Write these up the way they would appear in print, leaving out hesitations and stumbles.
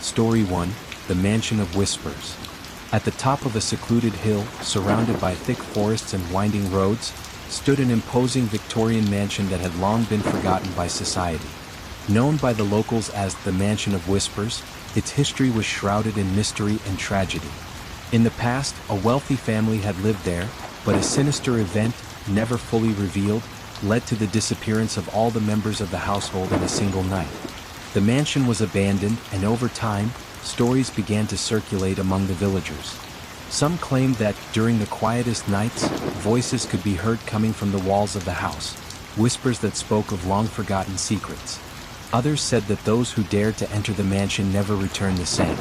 Story 1, The Mansion of Whispers. At the top of a secluded hill, surrounded by thick forests and winding roads, stood an imposing Victorian mansion that had long been forgotten by society. Known by the locals as the Mansion of Whispers, its history was shrouded in mystery and tragedy. In the past, a wealthy family had lived there, but a sinister event, never fully revealed, led to the disappearance of all the members of the household in a single night. The mansion was abandoned, and over time, stories began to circulate among the villagers. Some claimed that, during the quietest nights, voices could be heard coming from the walls of the house, whispers that spoke of long-forgotten secrets. Others said that those who dared to enter the mansion never returned the same.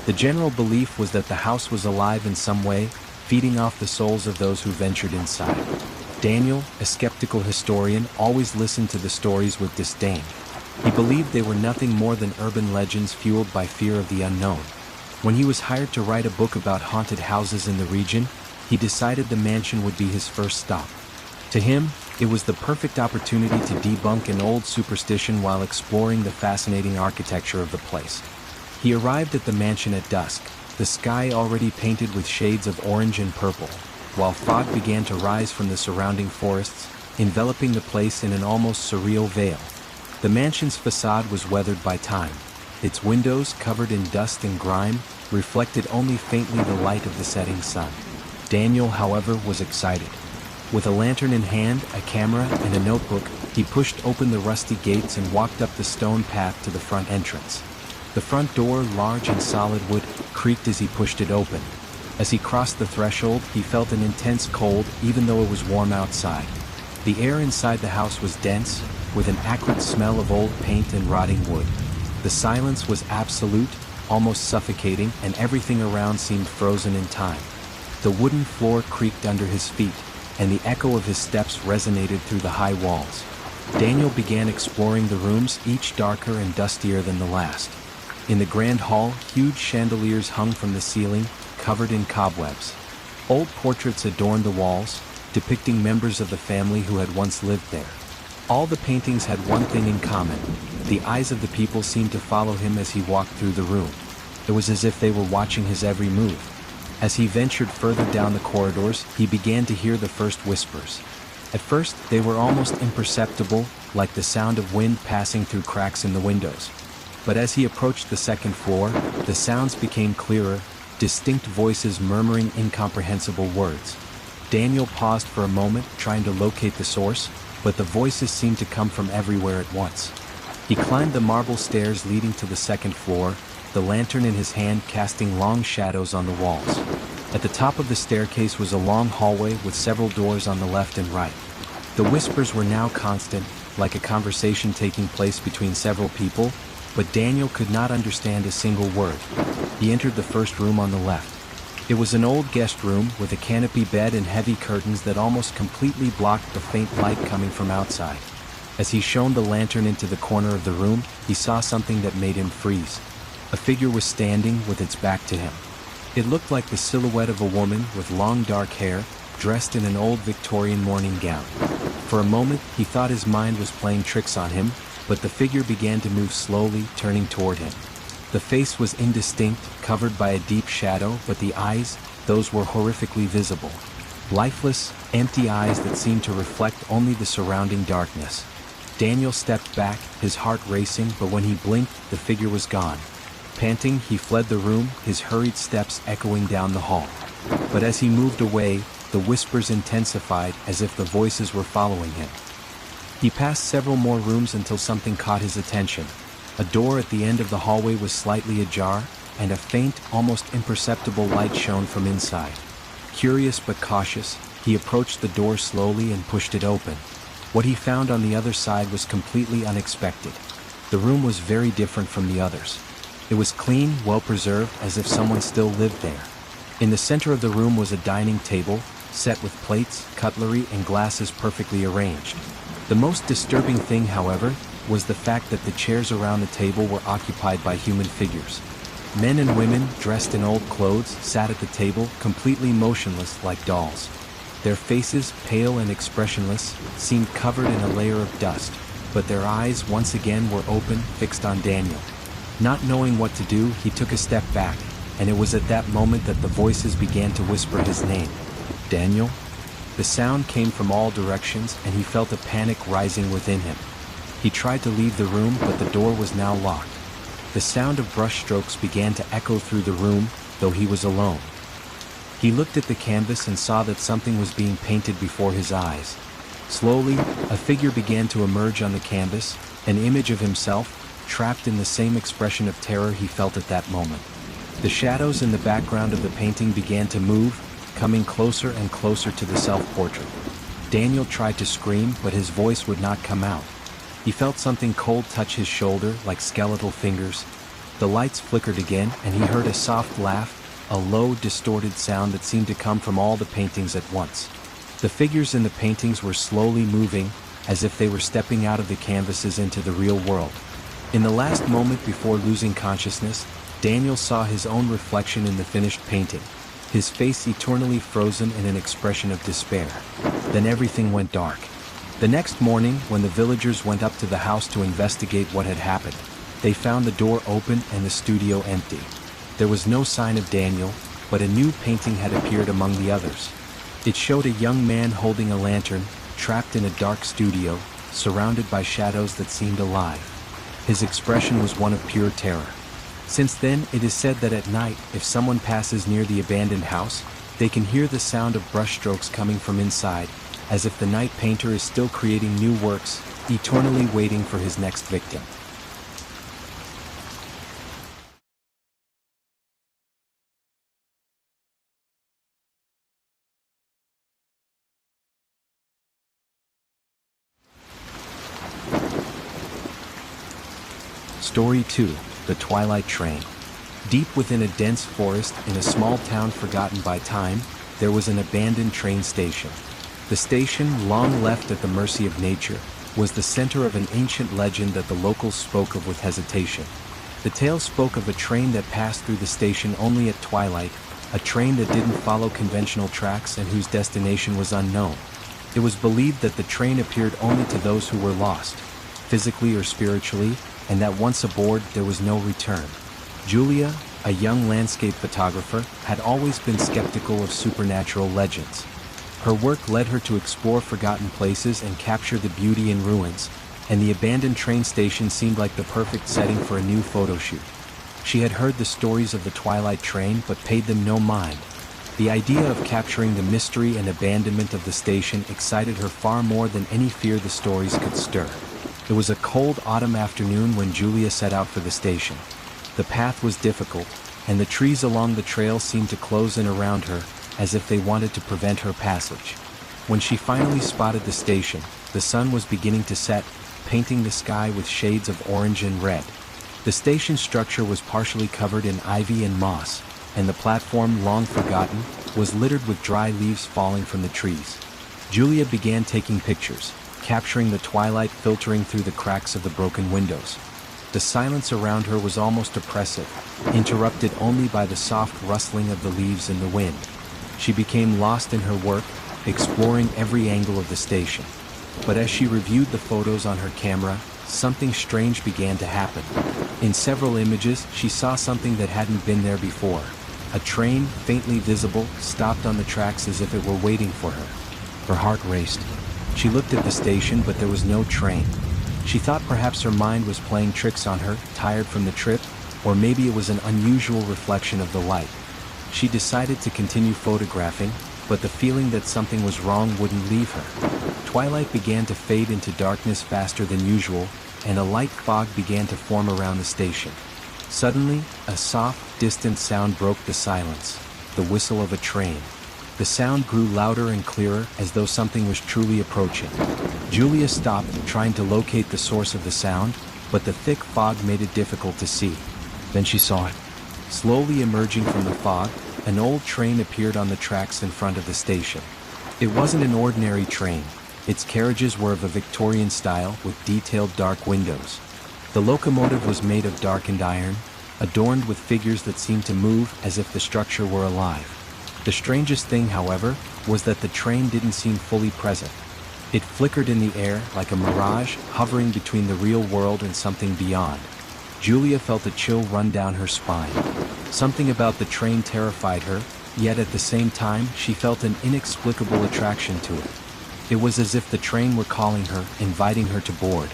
The general belief was that the house was alive in some way, feeding off the souls of those who ventured inside. Daniel, a skeptical historian, always listened to the stories with disdain. He believed they were nothing more than urban legends fueled by fear of the unknown. When he was hired to write a book about haunted houses in the region, he decided the mansion would be his first stop. To him, it was the perfect opportunity to debunk an old superstition while exploring the fascinating architecture of the place. He arrived at the mansion at dusk, the sky already painted with shades of orange and purple, while fog began to rise from the surrounding forests, enveloping the place in an almost surreal veil. The mansion's facade was weathered by time. Its windows, covered in dust and grime, reflected only faintly the light of the setting sun. Daniel, however, was excited. With a lantern in hand, a camera, and a notebook, he pushed open the rusty gates and walked up the stone path to the front entrance. The front door, large and solid wood, creaked as he pushed it open. As he crossed the threshold, he felt an intense cold, even though it was warm outside. The air inside the house was dense, with an acrid smell of old paint and rotting wood. The silence was absolute, almost suffocating, and everything around seemed frozen in time. The wooden floor creaked under his feet, and the echo of his steps resonated through the high walls. Daniel began exploring the rooms, each darker and dustier than the last. In the grand hall, huge chandeliers hung from the ceiling, covered in cobwebs. Old portraits adorned the walls, depicting members of the family who had once lived there. All the paintings had one thing in common: the eyes of the people seemed to follow him as he walked through the room. It was as if they were watching his every move. As he ventured further down the corridors, he began to hear the first whispers. At first, they were almost imperceptible, like the sound of wind passing through cracks in the windows. But as he approached the second floor, the sounds became clearer, distinct voices murmuring incomprehensible words. Daniel paused for a moment, trying to locate the source, but the voices seemed to come from everywhere at once. He climbed the marble stairs leading to the second floor, the lantern in his hand casting long shadows on the walls. At the top of the staircase was a long hallway with several doors on the left and right. The whispers were now constant, like a conversation taking place between several people, but Daniel could not understand a single word. He entered the first room on the left. It was an old guest room with a canopy bed and heavy curtains that almost completely blocked the faint light coming from outside. As he shone the lantern into the corner of the room, he saw something that made him freeze. A figure was standing with its back to him. It looked like the silhouette of a woman with long dark hair, dressed in an old Victorian morning gown. For a moment, he thought his mind was playing tricks on him, but the figure began to move slowly, turning toward him. The face was indistinct, covered by a deep shadow, but the eyes, those were horrifically visible. Lifeless, empty eyes that seemed to reflect only the surrounding darkness. Daniel stepped back, his heart racing, but when he blinked, the figure was gone. Panting, he fled the room, his hurried steps echoing down the hall. But as he moved away, the whispers intensified, as if the voices were following him. He passed several more rooms until something caught his attention. A door at the end of the hallway was slightly ajar, and a faint, almost imperceptible light shone from inside. Curious but cautious, he approached the door slowly and pushed it open. What he found on the other side was completely unexpected. The room was very different from the others. It was clean, well-preserved, as if someone still lived there. In the center of the room was a dining table, set with plates, cutlery, and glasses perfectly arranged. The most disturbing thing, however, was the fact that the chairs around the table were occupied by human figures. Men and women, dressed in old clothes, sat at the table, completely motionless like dolls. Their faces, pale and expressionless, seemed covered in a layer of dust, but their eyes once again were open, fixed on Daniel. Not knowing what to do, he took a step back, and it was at that moment that the voices began to whisper his name. Daniel? The sound came from all directions, and he felt a panic rising within him. He tried to leave the room, but the door was now locked. The sound of brushstrokes began to echo through the room, though he was alone. He looked at the canvas and saw that something was being painted before his eyes. Slowly, a figure began to emerge on the canvas, an image of himself, trapped in the same expression of terror he felt at that moment. The shadows in the background of the painting began to move, coming closer and closer to the self-portrait. Daniel tried to scream, but his voice would not come out. He felt something cold touch his shoulder, like skeletal fingers. The lights flickered again, and he heard a soft laugh, a low, distorted sound that seemed to come from all the paintings at once. The figures in the paintings were slowly moving, as if they were stepping out of the canvases into the real world. In the last moment before losing consciousness, Daniel saw his own reflection in the finished painting, his face eternally frozen in an expression of despair. Then everything went dark. The next morning, when the villagers went up to the house to investigate what had happened, they found the door open and the studio empty. There was no sign of Daniel, but a new painting had appeared among the others. It showed a young man holding a lantern, trapped in a dark studio, surrounded by shadows that seemed alive. His expression was one of pure terror. Since then, it is said that at night, if someone passes near the abandoned house, they can hear the sound of brushstrokes coming from inside, as if the night painter is still creating new works, eternally waiting for his next victim. Story 2, The Twilight Train. Deep within a dense forest in a small town forgotten by time, there was an abandoned train station. The station, long left at the mercy of nature, was the center of an ancient legend that the locals spoke of with hesitation. The tale spoke of a train that passed through the station only at twilight, a train that didn't follow conventional tracks and whose destination was unknown. It was believed that the train appeared only to those who were lost, physically or spiritually, and that once aboard there was no return. Julia, a young landscape photographer, had always been skeptical of supernatural legends. Her work led her to explore forgotten places and capture the beauty in ruins, and the abandoned train station seemed like the perfect setting for a new photo shoot. She had heard the stories of the Twilight train but paid them no mind. The idea of capturing the mystery and abandonment of the station excited her far more than any fear the stories could stir. It was a cold autumn afternoon when Julia set out for the station. The path was difficult, and the trees along the trail seemed to close in around her, as if they wanted to prevent her passage. When she finally spotted the station, the sun was beginning to set, painting the sky with shades of orange and red. The station structure was partially covered in ivy and moss, and the platform, long forgotten, was littered with dry leaves falling from the trees. Julia began taking pictures, capturing the twilight filtering through the cracks of the broken windows. The silence around her was almost oppressive, interrupted only by the soft rustling of the leaves in the wind. She became lost in her work, exploring every angle of the station. But as she reviewed the photos on her camera, something strange began to happen. In several images, she saw something that hadn't been there before. A train, faintly visible, stopped on the tracks as if it were waiting for her. Her heart raced. She looked at the station, but there was no train. She thought perhaps her mind was playing tricks on her, tired from the trip, or maybe it was an unusual reflection of the light. She decided to continue photographing, but the feeling that something was wrong wouldn't leave her. Twilight began to fade into darkness faster than usual, and a light fog began to form around the station. Suddenly, a soft, distant sound broke the silence, the whistle of a train. The sound grew louder and clearer, as though something was truly approaching. Julia stopped, trying to locate the source of the sound, but the thick fog made it difficult to see. Then she saw it. Slowly emerging from the fog, an old train appeared on the tracks in front of the station. It wasn't an ordinary train. Its carriages were of a Victorian style, with detailed dark windows. The locomotive was made of darkened iron, adorned with figures that seemed to move as if the structure were alive. The strangest thing, however, was that the train didn't seem fully present. It flickered in the air like a mirage, hovering between the real world and something beyond. Julia felt a chill run down her spine. Something about the train terrified her, yet at the same time she felt an inexplicable attraction to it. It was as if the train were calling her, inviting her to board.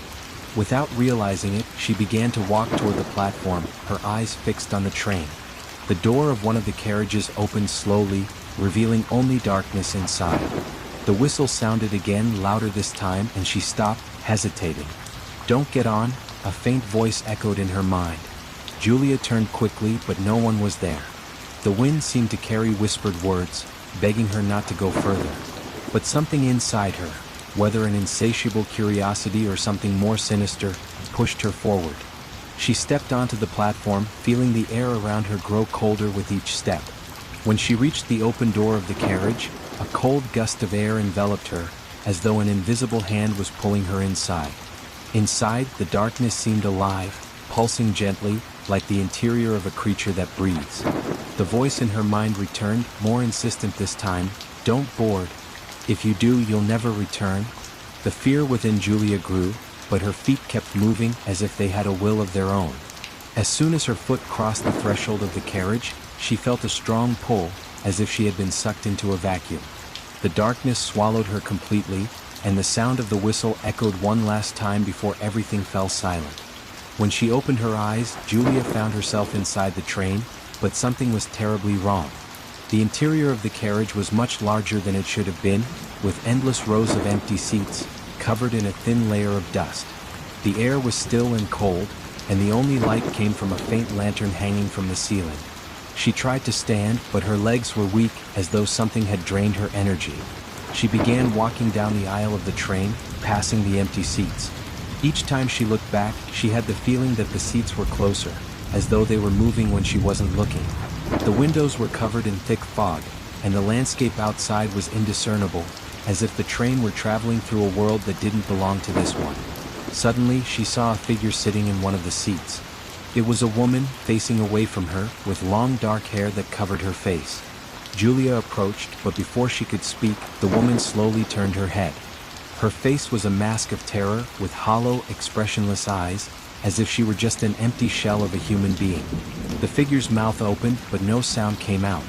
Without realizing it, she began to walk toward the platform, her eyes fixed on the train. The door of one of the carriages opened slowly, revealing only darkness inside. The whistle sounded again, louder this time, and she stopped, hesitating. "Don't get on," a faint voice echoed in her mind. Julia turned quickly, but no one was there. The wind seemed to carry whispered words, begging her not to go further. But something inside her, whether an insatiable curiosity or something more sinister, pushed her forward. She stepped onto the platform, feeling the air around her grow colder with each step. When she reached the open door of the carriage, a cold gust of air enveloped her, as though an invisible hand was pulling her inside. Inside, the darkness seemed alive, pulsing gently, like the interior of a creature that breathes. The voice in her mind returned, more insistent this time, "Don't board. If you do, you'll never return." The fear within Julia grew, but her feet kept moving as if they had a will of their own. As soon as her foot crossed the threshold of the carriage, she felt a strong pull, as if she had been sucked into a vacuum. The darkness swallowed her completely, and the sound of the whistle echoed one last time before everything fell silent. When she opened her eyes, Julia found herself inside the train, but something was terribly wrong. The interior of the carriage was much larger than it should have been, with endless rows of empty seats, covered in a thin layer of dust. The air was still and cold, and the only light came from a faint lantern hanging from the ceiling. She tried to stand, but her legs were weak, as though something had drained her energy. She began walking down the aisle of the train, passing the empty seats. Each time she looked back, she had the feeling that the seats were closer, as though they were moving when she wasn't looking. The windows were covered in thick fog, and the landscape outside was indiscernible, as if the train were traveling through a world that didn't belong to this one. Suddenly, she saw a figure sitting in one of the seats. It was a woman, facing away from her, with long dark hair that covered her face. Julia approached, but before she could speak, the woman slowly turned her head. Her face was a mask of terror, with hollow, expressionless eyes, as if she were just an empty shell of a human being. The figure's mouth opened, but no sound came out.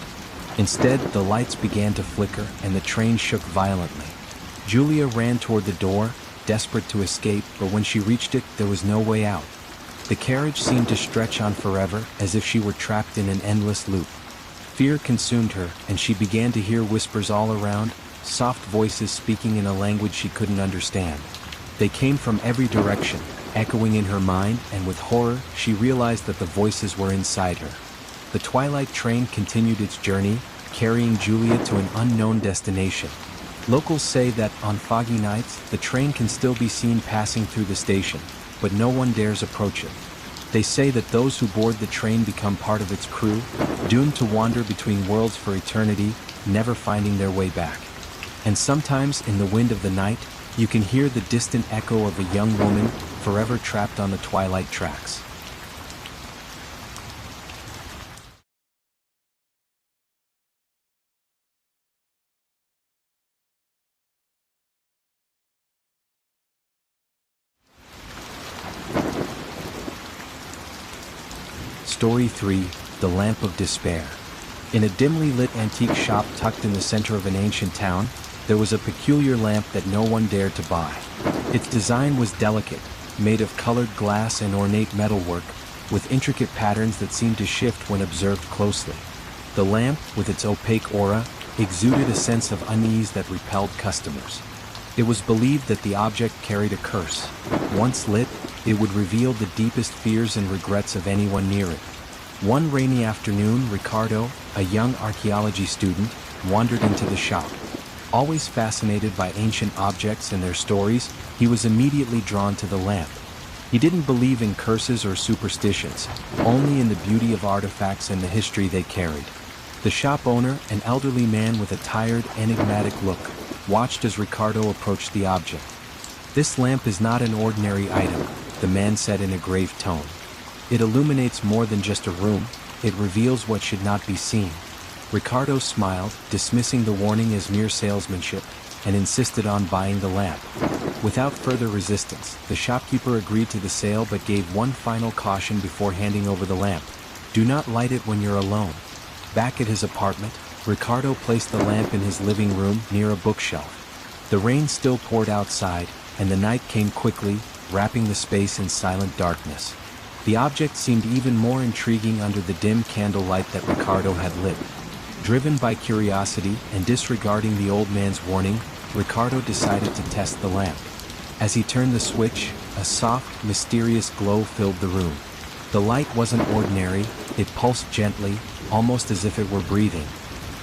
Instead, the lights began to flicker, and the train shook violently. Julia ran toward the door, desperate to escape, but when she reached it, there was no way out. The carriage seemed to stretch on forever, as if she were trapped in an endless loop. Fear consumed her, and she began to hear whispers all around, soft voices speaking in a language she couldn't understand. They came from every direction, echoing in her mind, and with horror, she realized that the voices were inside her. The Twilight train continued its journey, carrying Julia to an unknown destination. Locals say that, on foggy nights, the train can still be seen passing through the station, but no one dares approach it. They say that those who board the train become part of its crew, doomed to wander between worlds for eternity, never finding their way back. And sometimes, in the wind of the night, you can hear the distant echo of a young woman, forever trapped on the Twilight tracks. Story 3: The Lamp of Despair. In a dimly lit antique shop tucked in the center of an ancient town, there was a peculiar lamp that no one dared to buy. Its design was delicate, made of colored glass and ornate metalwork, with intricate patterns that seemed to shift when observed closely. The lamp, with its opaque aura, exuded a sense of unease that repelled customers. It was believed that the object carried a curse. Once lit, it would reveal the deepest fears and regrets of anyone near it. One rainy afternoon, Ricardo, a young archaeology student, wandered into the shop. Always fascinated by ancient objects and their stories, he was immediately drawn to the lamp. He didn't believe in curses or superstitions, only in the beauty of artifacts and the history they carried. The shop owner, an elderly man with a tired, enigmatic look, watched as Ricardo approached the object. "This lamp is not an ordinary item," the man said in a grave tone. "It illuminates more than just a room, it reveals what should not be seen." Ricardo smiled, dismissing the warning as mere salesmanship, and insisted on buying the lamp. Without further resistance, the shopkeeper agreed to the sale but gave one final caution before handing over the lamp. Do not light it when you're alone. Back at his apartment, Ricardo placed the lamp in his living room near a bookshelf. The rain still poured outside, and the night came quickly, wrapping the space in silent darkness. The object seemed even more intriguing under the dim candlelight that Ricardo had lit. Driven by curiosity and disregarding the old man's warning, Ricardo decided to test the lamp. As he turned the switch, a soft, mysterious glow filled the room. The light wasn't ordinary, it pulsed gently, almost as if it were breathing.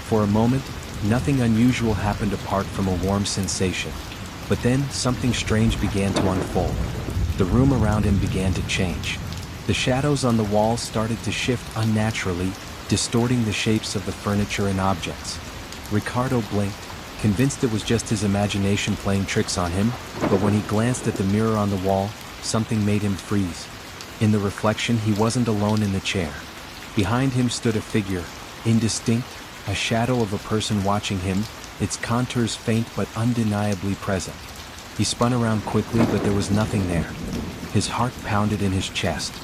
For a moment, nothing unusual happened apart from a warm sensation. But then, something strange began to unfold. The room around him began to change. The shadows on the walls started to shift unnaturally, distorting the shapes of the furniture and objects. Ricardo blinked, convinced it was just his imagination playing tricks on him, but when he glanced at the mirror on the wall, something made him freeze. In the reflection, he wasn't alone in the chair. Behind him stood a figure, indistinct, a shadow of a person watching him, its contours faint but undeniably present. He spun around quickly, but there was nothing there. His heart pounded in his chest.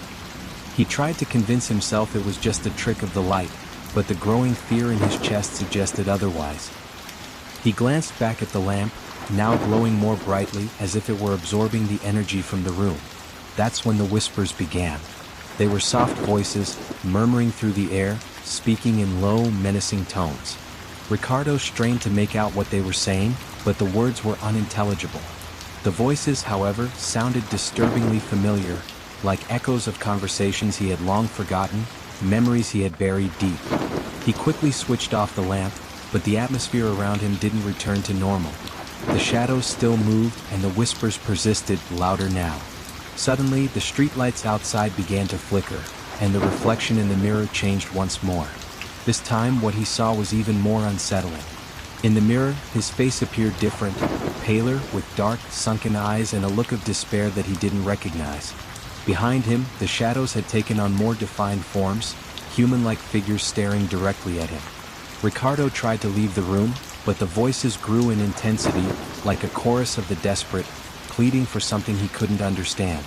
He tried to convince himself it was just a trick of the light, but the growing fear in his chest suggested otherwise. He glanced back at the lamp, now glowing more brightly as if it were absorbing the energy from the room. That's when the whispers began. They were soft voices, murmuring through the air, speaking in low, menacing tones. Ricardo strained to make out what they were saying, but the words were unintelligible. The voices, however, sounded disturbingly familiar, like echoes of conversations he had long forgotten, memories he had buried deep. He quickly switched off the lamp, but the atmosphere around him didn't return to normal. The shadows still moved, and the whispers persisted, louder now. Suddenly, the streetlights outside began to flicker, and the reflection in the mirror changed once more. This time, what he saw was even more unsettling. In the mirror, his face appeared different, paler, with dark, sunken eyes and a look of despair that he didn't recognize. Behind him, the shadows had taken on more defined forms, human-like figures staring directly at him. Ricardo tried to leave the room, but the voices grew in intensity, like a chorus of the desperate, pleading for something he couldn't understand.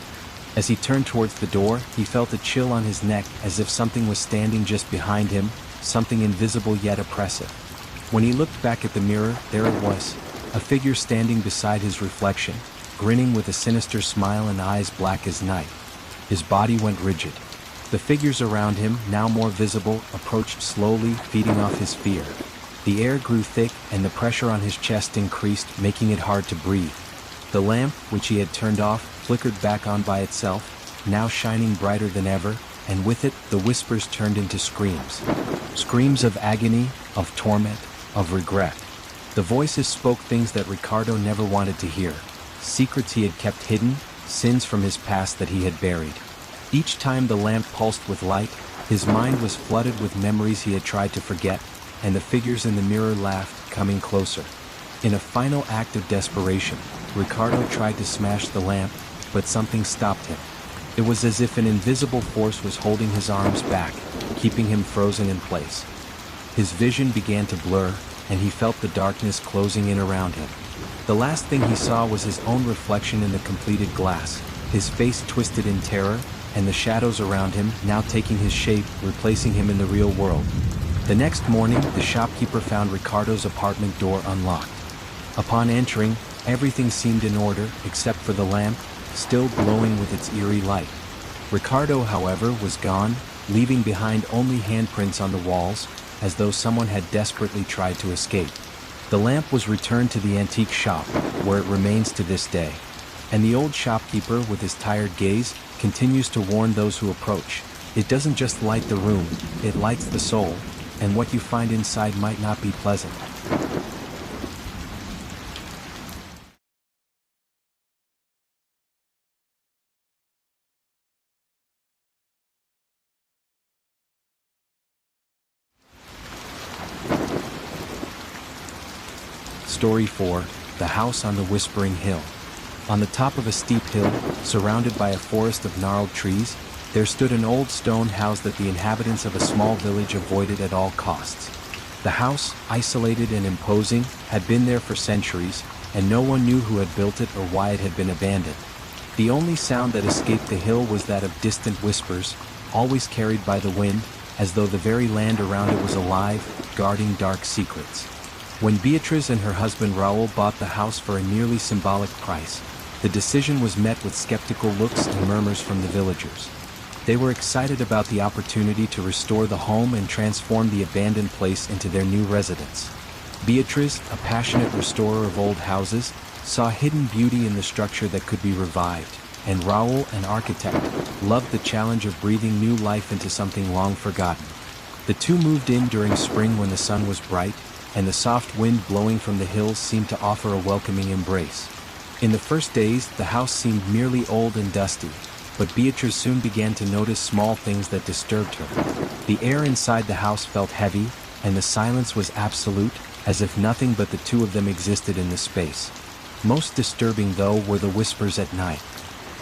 As he turned towards the door, he felt a chill on his neck, as if something was standing just behind him, something invisible yet oppressive. When he looked back at the mirror, there it was, a figure standing beside his reflection, grinning with a sinister smile and eyes black as night. His body went rigid. The figures around him, now more visible, approached slowly, feeding off his fear. The air grew thick, and the pressure on his chest increased, making it hard to breathe. The lamp, which he had turned off, flickered back on by itself, now shining brighter than ever, and with it, the whispers turned into screams. Screams of agony, of torment, of regret. The voices spoke things that Ricardo never wanted to hear, secrets he had kept hidden, sins from his past that he had buried. Each time the lamp pulsed with light, his mind was flooded with memories he had tried to forget, and the figures in the mirror laughed, coming closer. In a final act of desperation, Ricardo tried to smash the lamp, but something stopped him. It was as if an invisible force was holding his arms back, keeping him frozen in place. His vision began to blur, and he felt the darkness closing in around him. The last thing he saw was his own reflection in the completed glass, his face twisted in terror, and the shadows around him now taking his shape, replacing him in the real world. The next morning, the shopkeeper found Ricardo's apartment door unlocked. Upon entering, everything seemed in order except for the lamp, still glowing with its eerie light. Ricardo, however, was gone, leaving behind only handprints on the walls, as though someone had desperately tried to escape. The lamp was returned to the antique shop, where it remains to this day. And the old shopkeeper, with his tired gaze, continues to warn those who approach. It doesn't just light the room, it lights the soul, and what you find inside might not be pleasant. Story 4, The House on the Whispering Hill. On the top of a steep hill, surrounded by a forest of gnarled trees, there stood an old stone house that the inhabitants of a small village avoided at all costs. The house, isolated and imposing, had been there for centuries, and no one knew who had built it or why it had been abandoned. The only sound that escaped the hill was that of distant whispers, always carried by the wind, as though the very land around it was alive, guarding dark secrets. When Beatrice and her husband Raoul bought the house for a nearly symbolic price, the decision was met with skeptical looks and murmurs from the villagers. They were excited about the opportunity to restore the home and transform the abandoned place into their new residence. Beatrice, a passionate restorer of old houses, saw hidden beauty in the structure that could be revived, and Raoul, an architect, loved the challenge of breathing new life into something long forgotten. The two moved in during spring when the sun was bright, and the soft wind blowing from the hills seemed to offer a welcoming embrace. In the first days, the house seemed merely old and dusty, but Beatrice soon began to notice small things that disturbed her. The air inside the house felt heavy, and the silence was absolute, as if nothing but the two of them existed in the space. Most disturbing, though, were the whispers at night.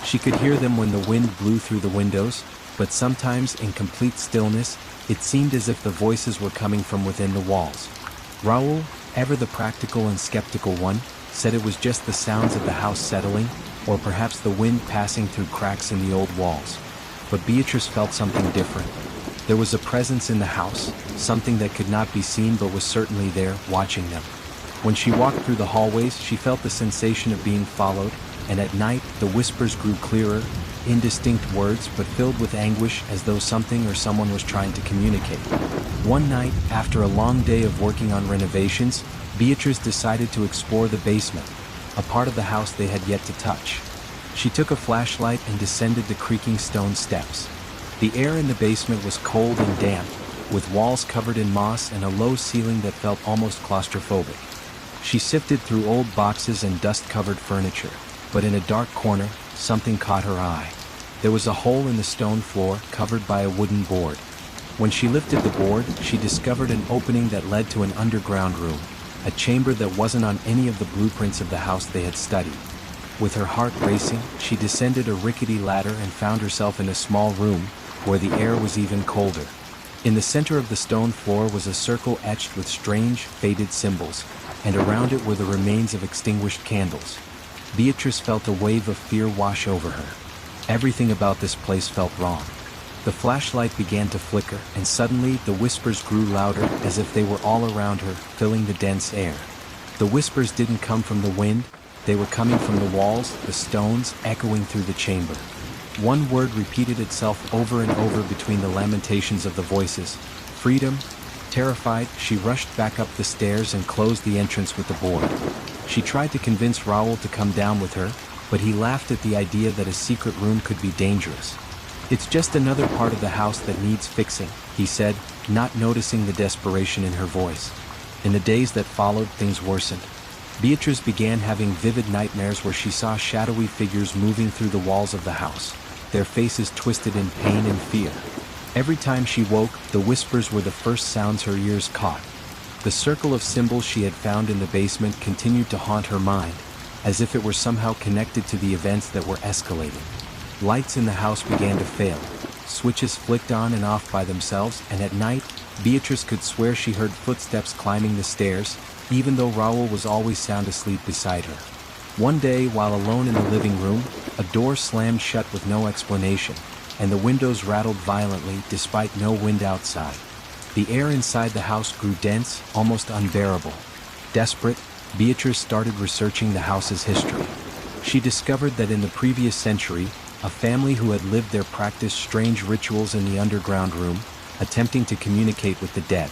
She could hear them when the wind blew through the windows, but sometimes in complete stillness, it seemed as if the voices were coming from within the walls. Raoul, ever the practical and skeptical one, said it was just the sounds of the house settling, or perhaps the wind passing through cracks in the old walls. But Beatrice felt something different. There was a presence in the house, something that could not be seen but was certainly there, watching them. When she walked through the hallways, she felt the sensation of being followed, and at night, the whispers grew clearer, indistinct words but filled with anguish, as though something or someone was trying to communicate. One night, after a long day of working on renovations, Beatrice decided to explore the basement, a part of the house they had yet to touch. She took a flashlight and descended the creaking stone steps. The air in the basement was cold and damp, with walls covered in moss and a low ceiling that felt almost claustrophobic. She sifted through old boxes and dust-covered furniture, but in a dark corner, something caught her eye. There was a hole in the stone floor covered by a wooden board. When she lifted the board, she discovered an opening that led to an underground room, a chamber that wasn't on any of the blueprints of the house they had studied. With her heart racing, she descended a rickety ladder and found herself in a small room, where the air was even colder. In the center of the stone floor was a circle etched with strange, faded symbols, and around it were the remains of extinguished candles. Beatrice felt a wave of fear wash over her. Everything about this place felt wrong. The flashlight began to flicker, and suddenly the whispers grew louder, as if they were all around her, filling the dense air. The whispers didn't come from the wind, they were coming from the walls, the stones, echoing through the chamber. One word repeated itself over and over between the lamentations of the voices: freedom. Terrified, she rushed back up the stairs and closed the entrance with the board. She tried to convince Raoul to come down with her, but he laughed at the idea that a secret room could be dangerous. "It's just another part of the house that needs fixing," he said, not noticing the desperation in her voice. In the days that followed, things worsened. Beatrice began having vivid nightmares where she saw shadowy figures moving through the walls of the house, their faces twisted in pain and fear. Every time she woke, the whispers were the first sounds her ears caught. The circle of symbols she had found in the basement continued to haunt her mind, as if it were somehow connected to the events that were escalating. Lights in the house began to fail. Switches flicked on and off by themselves, and at night, Beatrice could swear she heard footsteps climbing the stairs, even though Raoul was always sound asleep beside her. One day, while alone in the living room, a door slammed shut with no explanation, and the windows rattled violently despite no wind outside. The air inside the house grew dense, almost unbearable. Desperate, Beatrice started researching the house's history. She discovered that in the previous century, a family who had lived there practiced strange rituals in the underground room, attempting to communicate with the dead.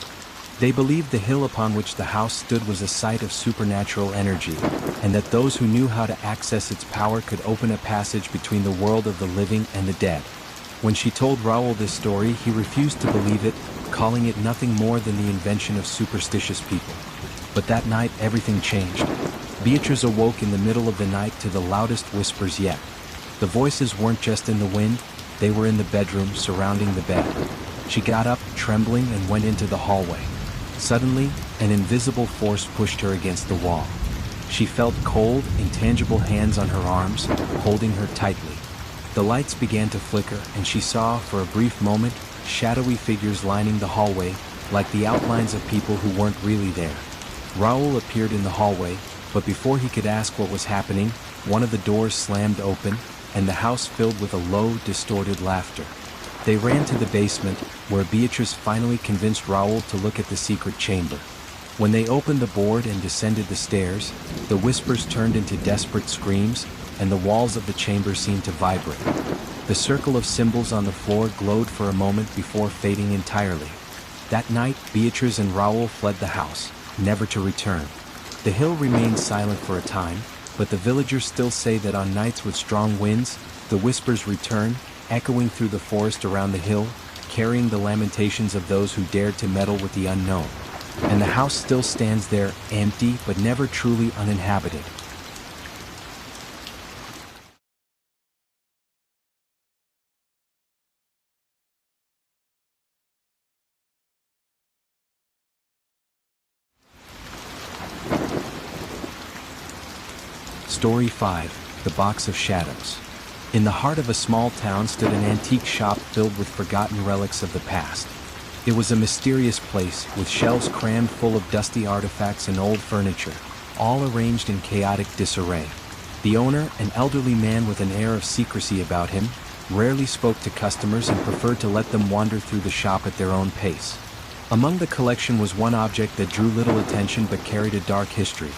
They believed the hill upon which the house stood was a site of supernatural energy, and that those who knew how to access its power could open a passage between the world of the living and the dead. When she told Raoul this story, he refused to believe it, calling it nothing more than the invention of superstitious people. But that night, everything changed. Beatrice awoke in the middle of the night to the loudest whispers yet. The voices weren't just in the wind, they were in the bedroom surrounding the bed. She got up, trembling, and went into the hallway. Suddenly, an invisible force pushed her against the wall. She felt cold, intangible hands on her arms, holding her tightly. The lights began to flicker, and she saw, for a brief moment, shadowy figures lining the hallway, like the outlines of people who weren't really there. Raoul appeared in the hallway, but before he could ask what was happening, one of the doors slammed open, and the house filled with a low, distorted laughter. They ran to the basement, where Beatrice finally convinced Raoul to look at the secret chamber. When they opened the board and descended the stairs, the whispers turned into desperate screams, and the walls of the chamber seemed to vibrate. The circle of symbols on the floor glowed for a moment before fading entirely. That night, Beatrice and Raoul fled the house, never to return. The hill remained silent for a time, but the villagers still say that on nights with strong winds, the whispers return, echoing through the forest around the hill, carrying the lamentations of those who dared to meddle with the unknown. And the house still stands there, empty but never truly uninhabited. Story 5: The Box of Shadows. In the heart of a small town stood an antique shop filled with forgotten relics of the past. It was a mysterious place, with shelves crammed full of dusty artifacts and old furniture, all arranged in chaotic disarray. The owner, an elderly man with an air of secrecy about him, rarely spoke to customers and preferred to let them wander through the shop at their own pace. Among the collection was one object that drew little attention but carried a dark history.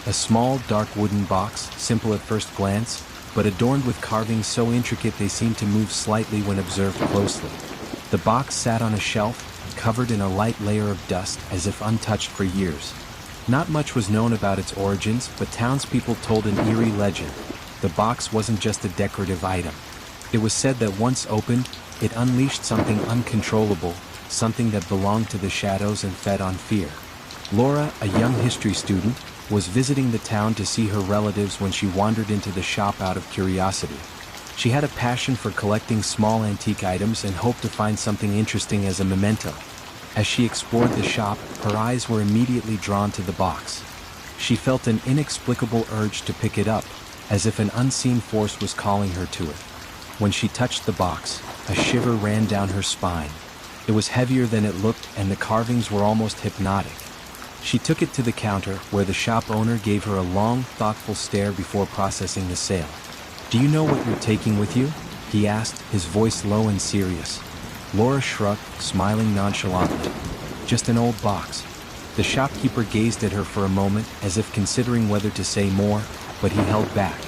A small, dark wooden box, simple at first glance, but adorned with carvings so intricate they seemed to move slightly when observed closely. The box sat on a shelf, covered in a light layer of dust as if untouched for years. Not much was known about its origins, but townspeople told an eerie legend. The box wasn't just a decorative item. It was said that once opened, it unleashed something uncontrollable, something that belonged to the shadows and fed on fear. Laura, a young history student, was visiting the town to see her relatives when she wandered into the shop out of curiosity. She had a passion for collecting small antique items and hoped to find something interesting as a memento. As she explored the shop, her eyes were immediately drawn to the box. She felt an inexplicable urge to pick it up, as if an unseen force was calling her to it. When she touched the box, a shiver ran down her spine. It was heavier than it looked, and the carvings were almost hypnotic. She took it to the counter, where the shop owner gave her a long, thoughtful stare before processing the sale. "Do you know what you're taking with you?" he asked, his voice low and serious. Laura shrugged, smiling nonchalantly. "Just an old box." The shopkeeper gazed at her for a moment, as if considering whether to say more, but he held back.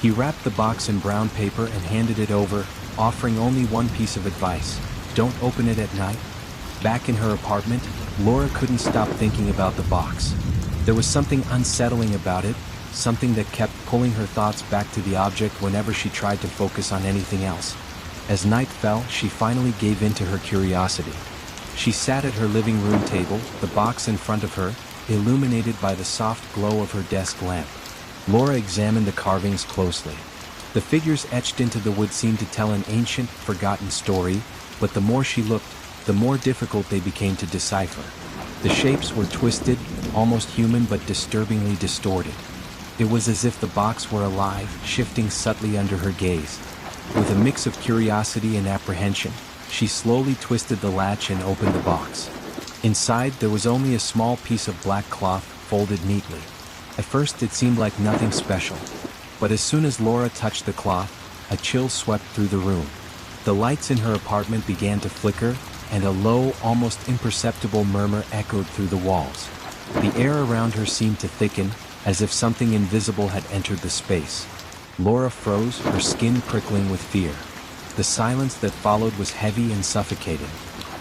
He wrapped the box in brown paper and handed it over, offering only one piece of advice: don't open it at night. Back in her apartment, Laura couldn't stop thinking about the box. There was something unsettling about it, something that kept pulling her thoughts back to the object whenever she tried to focus on anything else. As night fell, she finally gave in to her curiosity. She sat at her living room table, the box in front of her, illuminated by the soft glow of her desk lamp. Laura examined the carvings closely. The figures etched into the wood seemed to tell an ancient, forgotten story, but the more she looked, the more difficult they became to decipher. The shapes were twisted, almost human but disturbingly distorted. It was as if the box were alive, shifting subtly under her gaze. With a mix of curiosity and apprehension, she slowly twisted the latch and opened the box. Inside, there was only a small piece of black cloth, folded neatly. At first it seemed like nothing special, but as soon as Laura touched the cloth, a chill swept through the room. The lights in her apartment began to flicker, and a low, almost imperceptible murmur echoed through the walls. The air around her seemed to thicken, as if something invisible had entered the space. Laura froze, her skin prickling with fear. The silence that followed was heavy and suffocating.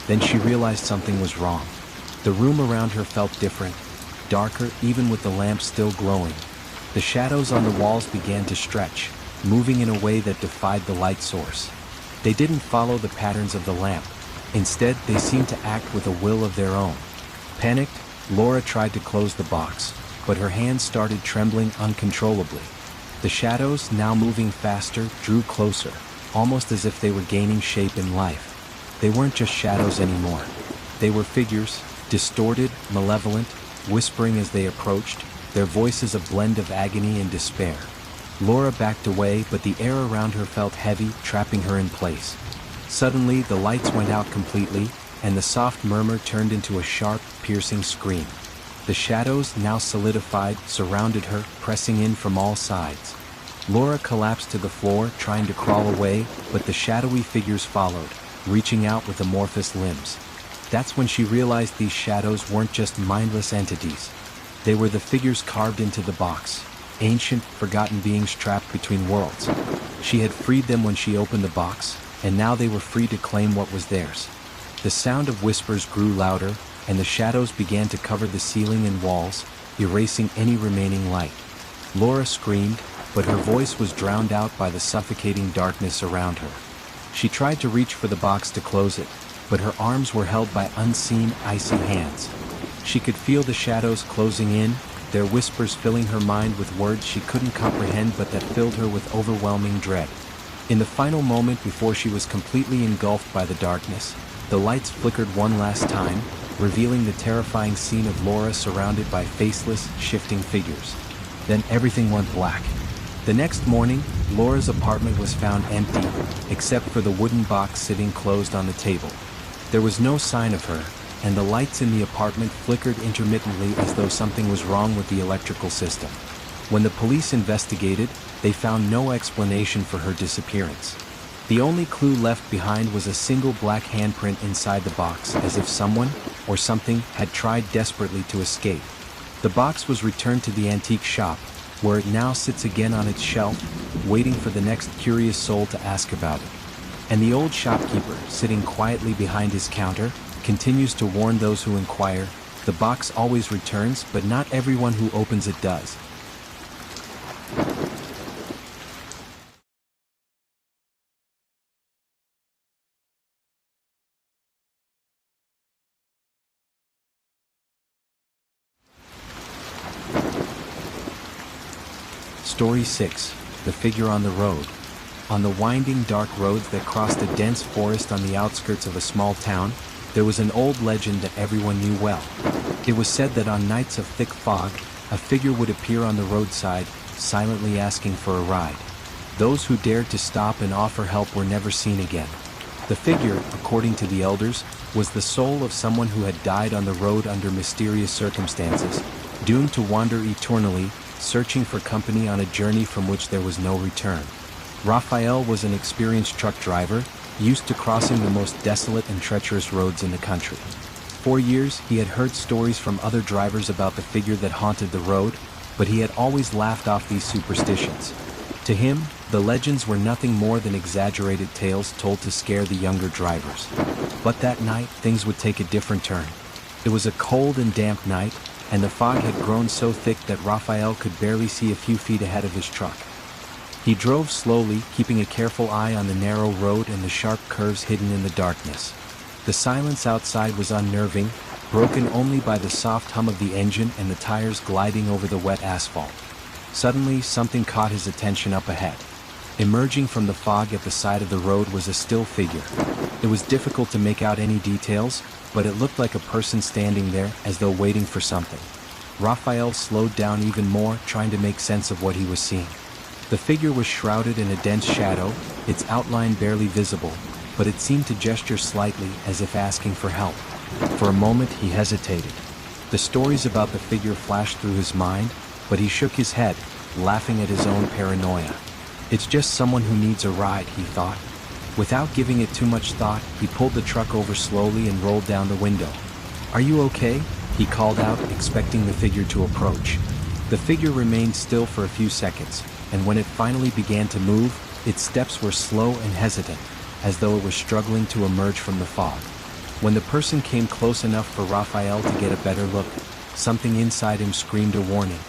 Then she realized something was wrong. The room around her felt different, darker even with the lamp still glowing. The shadows on the walls began to stretch, moving in a way that defied the light source. They didn't follow the patterns of the lamp. Instead, they seemed to act with a will of their own. Panicked, Laura tried to close the box, but her hands started trembling uncontrollably. The shadows, now moving faster, drew closer, almost as if they were gaining shape in life. They weren't just shadows anymore. They were figures, distorted, malevolent, whispering as they approached, their voices a blend of agony and despair. Laura backed away, but the air around her felt heavy, trapping her in place. Suddenly, the lights went out completely, and the soft murmur turned into a sharp, piercing scream. The shadows, now solidified, surrounded her, pressing in from all sides. Laura collapsed to the floor, trying to crawl away, but the shadowy figures followed, reaching out with amorphous limbs. That's when she realized these shadows weren't just mindless entities. They were the figures carved into the box, ancient, forgotten beings trapped between worlds. She had freed them when she opened the box, and now they were free to claim what was theirs. The sound of whispers grew louder, and the shadows began to cover the ceiling and walls, erasing any remaining light. Laura screamed, but her voice was drowned out by the suffocating darkness around her. She tried to reach for the box to close it, but her arms were held by unseen, icy hands. She could feel the shadows closing in, their whispers filling her mind with words she couldn't comprehend but that filled her with overwhelming dread. In the final moment before she was completely engulfed by the darkness, the lights flickered one last time, revealing the terrifying scene of Laura surrounded by faceless, shifting figures. Then everything went black. The next morning, Laura's apartment was found empty, except for the wooden box sitting closed on the table. There was no sign of her, and the lights in the apartment flickered intermittently as though something was wrong with the electrical system. When the police investigated, they found no explanation for her disappearance. The only clue left behind was a single black handprint inside the box, as if someone, or something, had tried desperately to escape. The box was returned to the antique shop, where it now sits again on its shelf, waiting for the next curious soul to ask about it. And the old shopkeeper, sitting quietly behind his counter, continues to warn those who inquire, the box always returns, but not everyone who opens it does. Story 6. The Figure on the Road. On the winding, dark roads that crossed a dense forest on the outskirts of a small town, there was an old legend that everyone knew well. It was said that on nights of thick fog, a figure would appear on the roadside, silently asking for a ride. Those who dared to stop and offer help were never seen again. The figure, according to the elders, was the soul of someone who had died on the road under mysterious circumstances, doomed to wander eternally, searching for company on a journey from which there was no return. Raphael was an experienced truck driver, used to crossing the most desolate and treacherous roads in the country. For years, he had heard stories from other drivers about the figure that haunted the road, but he had always laughed off these superstitions. To him, the legends were nothing more than exaggerated tales told to scare the younger drivers. But that night, things would take a different turn. It was a cold and damp night, and the fog had grown so thick that Raphael could barely see a few feet ahead of his truck. He drove slowly, keeping a careful eye on the narrow road and the sharp curves hidden in the darkness. The silence outside was unnerving, broken only by the soft hum of the engine and the tires gliding over the wet asphalt. Suddenly, something caught his attention up ahead. Emerging from the fog at the side of the road was a still figure. It was difficult to make out any details, but it looked like a person standing there, as though waiting for something. Raphael slowed down even more, trying to make sense of what he was seeing. The figure was shrouded in a dense shadow, its outline barely visible, but it seemed to gesture slightly as if asking for help. For a moment he hesitated. The stories about the figure flashed through his mind, but he shook his head, laughing at his own paranoia. It's just someone who needs a ride, he thought. Without giving it too much thought, he pulled the truck over slowly and rolled down the window. "Are you okay?" he called out, expecting the figure to approach. The figure remained still for a few seconds, and when it finally began to move, its steps were slow and hesitant, as though it was struggling to emerge from the fog. When the person came close enough for Raphael to get a better look, something inside him screamed a warning.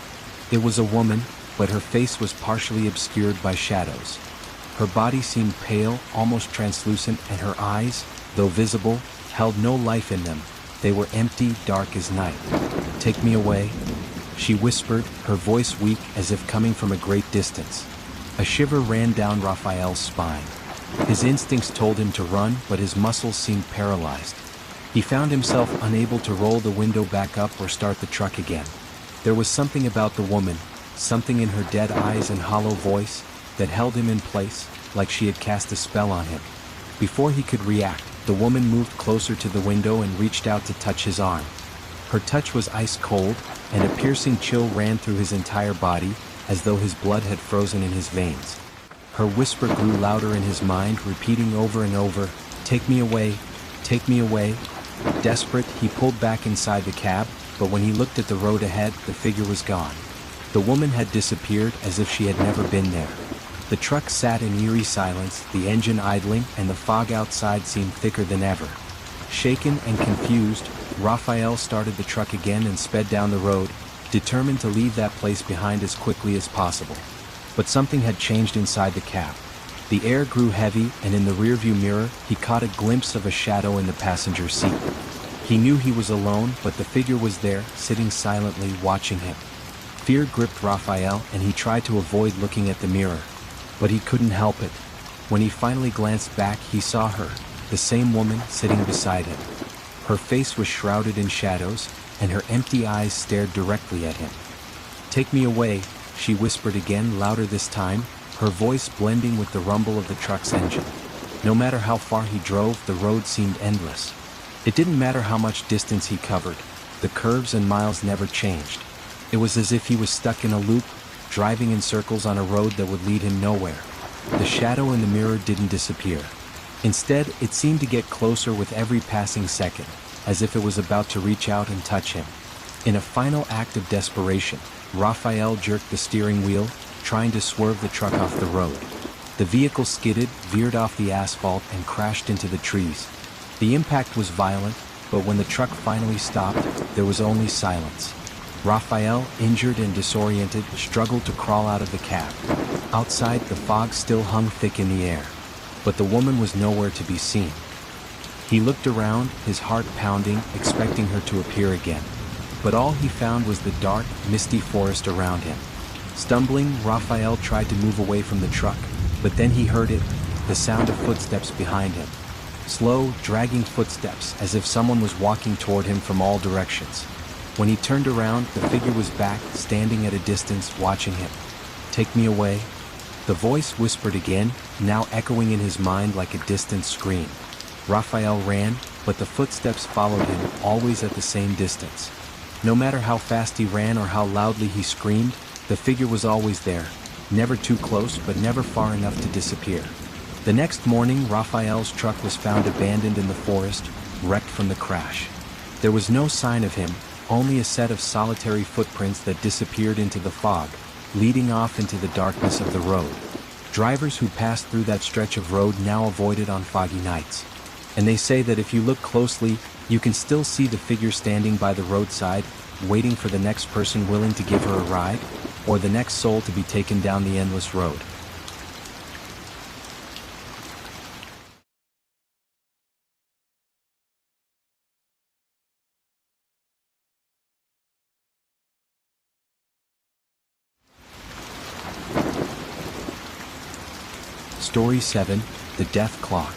It was a woman, but her face was partially obscured by shadows. Her body seemed pale, almost translucent, and her eyes, though visible, held no life in them. They were empty, dark as night. "Take me away," she whispered, her voice weak as if coming from a great distance. A shiver ran down Raphael's spine. His instincts told him to run, but his muscles seemed paralyzed. He found himself unable to roll the window back up or start the truck again. There was something about the woman, something in her dead eyes and hollow voice, that held him in place, like she had cast a spell on him. Before he could react, the woman moved closer to the window and reached out to touch his arm. Her touch was ice cold, and a piercing chill ran through his entire body, as though his blood had frozen in his veins. Her whisper grew louder in his mind, repeating over and over, "Take me away, take me away." Desperate, he pulled back inside the cab, but when he looked at the road ahead, the figure was gone. The woman had disappeared as if she had never been there. The truck sat in eerie silence, the engine idling, and the fog outside seemed thicker than ever. Shaken and confused, Raphael started the truck again and sped down the road, determined to leave that place behind as quickly as possible. But something had changed inside the cab. The air grew heavy, and in the rearview mirror, he caught a glimpse of a shadow in the passenger seat. He knew he was alone, but the figure was there, sitting silently, watching him. Fear gripped Raphael, and he tried to avoid looking at the mirror. But he couldn't help it. When he finally glanced back, he saw her, the same woman, sitting beside him. Her face was shrouded in shadows, and her empty eyes stared directly at him. "Take me away," she whispered again, louder this time, her voice blending with the rumble of the truck's engine. No matter how far he drove, the road seemed endless. It didn't matter how much distance he covered, the curves and miles never changed. It was as if he was stuck in a loop, driving in circles on a road that would lead him nowhere. The shadow in the mirror didn't disappear. Instead, it seemed to get closer with every passing second, as if it was about to reach out and touch him. In a final act of desperation, Raphael jerked the steering wheel, trying to swerve the truck off the road. The vehicle skidded, veered off the asphalt, and crashed into the trees. The impact was violent, but when the truck finally stopped, there was only silence. Raphael, injured and disoriented, struggled to crawl out of the cab. Outside, the fog still hung thick in the air, but the woman was nowhere to be seen. He looked around, his heart pounding, expecting her to appear again. But all he found was the dark, misty forest around him. Stumbling, Raphael tried to move away from the truck, but then he heard it, the sound of footsteps behind him. Slow, dragging footsteps, as if someone was walking toward him from all directions. When he turned around, the figure was back, standing at a distance, watching him. "Take me away." The voice whispered again, now echoing in his mind like a distant scream. Raphael ran, but the footsteps followed him, always at the same distance. No matter how fast he ran or how loudly he screamed, the figure was always there, never too close but never far enough to disappear. The next morning, Raphael's truck was found abandoned in the forest, wrecked from the crash. There was no sign of him, only a set of solitary footprints that disappeared into the fog, leading off into the darkness of the road. Drivers who passed through that stretch of road now avoid it on foggy nights. And they say that if you look closely, you can still see the figure standing by the roadside, waiting for the next person willing to give her a ride, or the next soul to be taken down the endless road. Story 7, The Death Clock.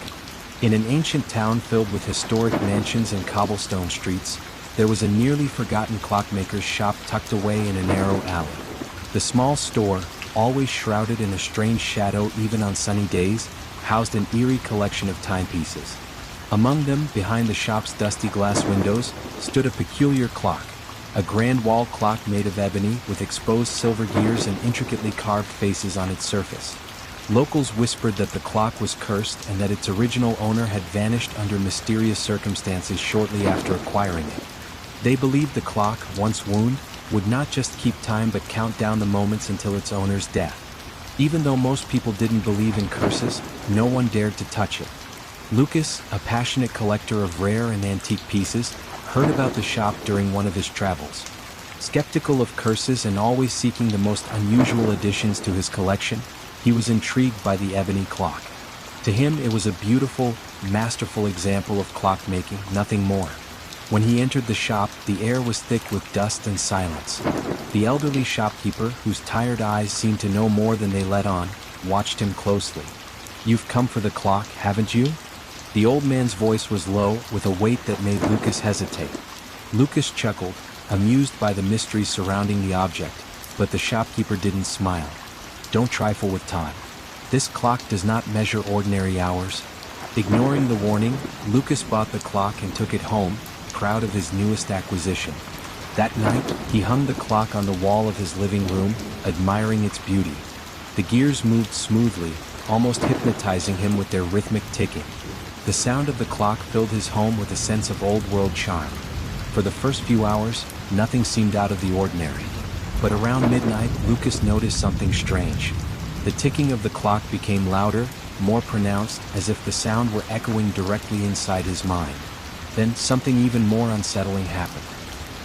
In an ancient town filled with historic mansions and cobblestone streets, there was a nearly forgotten clockmaker's shop tucked away in a narrow alley. The small store, always shrouded in a strange shadow even on sunny days, housed an eerie collection of timepieces. Among them, behind the shop's dusty glass windows, stood a peculiar clock, a grand wall clock made of ebony with exposed silver gears and intricately carved faces on its surface. Locals whispered that the clock was cursed and that its original owner had vanished under mysterious circumstances shortly after acquiring it. They believed the clock, once wound, would not just keep time but count down the moments until its owner's death. Even though most people didn't believe in curses, no one dared to touch it. Lucas, a passionate collector of rare and antique pieces, heard about the shop during one of his travels. Skeptical of curses and always seeking the most unusual additions to his collection, he was intrigued by the ebony clock. To him, it was a beautiful, masterful example of clockmaking, nothing more. When he entered the shop, the air was thick with dust and silence. The elderly shopkeeper, whose tired eyes seemed to know more than they let on, watched him closely. "You've come for the clock, haven't you?" The old man's voice was low, with a weight that made Lucas hesitate. Lucas chuckled, amused by the mystery surrounding the object, but the shopkeeper didn't smile. "Don't trifle with time. This clock does not measure ordinary hours." Ignoring the warning, Lucas bought the clock and took it home, proud of his newest acquisition. That night, he hung the clock on the wall of his living room, admiring its beauty. The gears moved smoothly, almost hypnotizing him with their rhythmic ticking. The sound of the clock filled his home with a sense of old-world charm. For the first few hours, nothing seemed out of the ordinary. But around midnight, Lucas noticed something strange. The ticking of the clock became louder, more pronounced, as if the sound were echoing directly inside his mind. Then, something even more unsettling happened.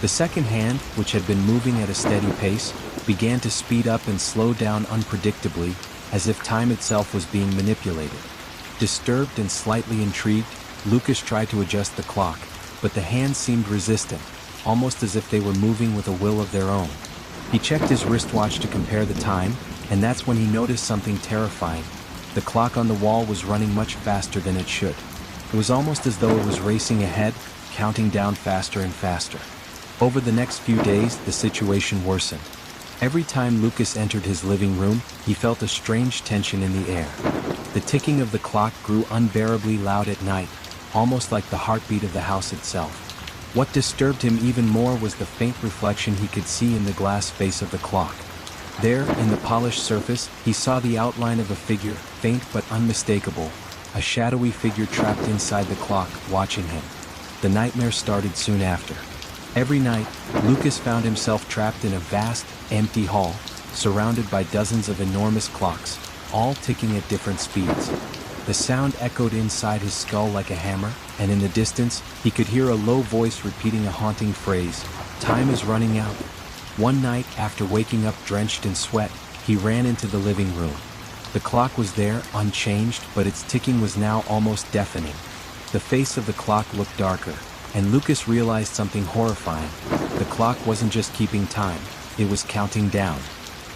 The second hand, which had been moving at a steady pace, began to speed up and slow down unpredictably, as if time itself was being manipulated. Disturbed and slightly intrigued, Lucas tried to adjust the clock, but the hands seemed resistant, almost as if they were moving with a will of their own. He checked his wristwatch to compare the time, and that's when he noticed something terrifying. The clock on the wall was running much faster than it should. It was almost as though it was racing ahead, counting down faster and faster. Over the next few days, the situation worsened. Every time Lucas entered his living room, he felt a strange tension in the air. The ticking of the clock grew unbearably loud at night, almost like the heartbeat of the house itself. What disturbed him even more was the faint reflection he could see in the glass face of the clock. There, in the polished surface, he saw the outline of a figure, faint but unmistakable, a shadowy figure trapped inside the clock, watching him. The nightmare started soon after. Every night, Lucas found himself trapped in a vast, empty hall, surrounded by dozens of enormous clocks, all ticking at different speeds. The sound echoed inside his skull like a hammer, and in the distance, he could hear a low voice repeating a haunting phrase, "Time is running out." One night, after waking up drenched in sweat, he ran into the living room. The clock was there, unchanged, but its ticking was now almost deafening. The face of the clock looked darker, and Lucas realized something horrifying. The clock wasn't just keeping time, it was counting down.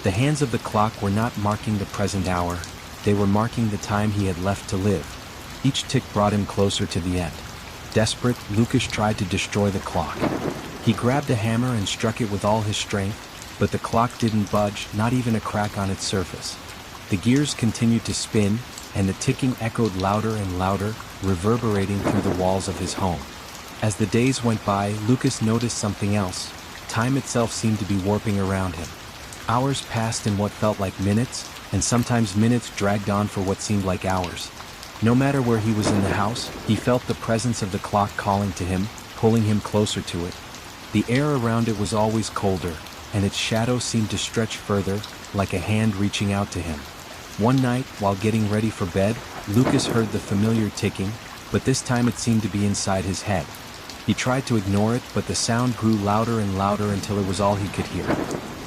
The hands of the clock were not marking the present hour, they were marking the time he had left to live. Each tick brought him closer to the end. Desperate, Lucas tried to destroy the clock. He grabbed a hammer and struck it with all his strength, but the clock didn't budge, not even a crack on its surface. The gears continued to spin, and the ticking echoed louder and louder, reverberating through the walls of his home. As the days went by, Lucas noticed something else. Time itself seemed to be warping around him. Hours passed in what felt like minutes, and sometimes minutes dragged on for what seemed like hours. No matter where he was in the house, he felt the presence of the clock calling to him, pulling him closer to it. The air around it was always colder, and its shadow seemed to stretch further, like a hand reaching out to him. One night, while getting ready for bed, Lucas heard the familiar ticking, but this time it seemed to be inside his head. He tried to ignore it, but the sound grew louder and louder until it was all he could hear.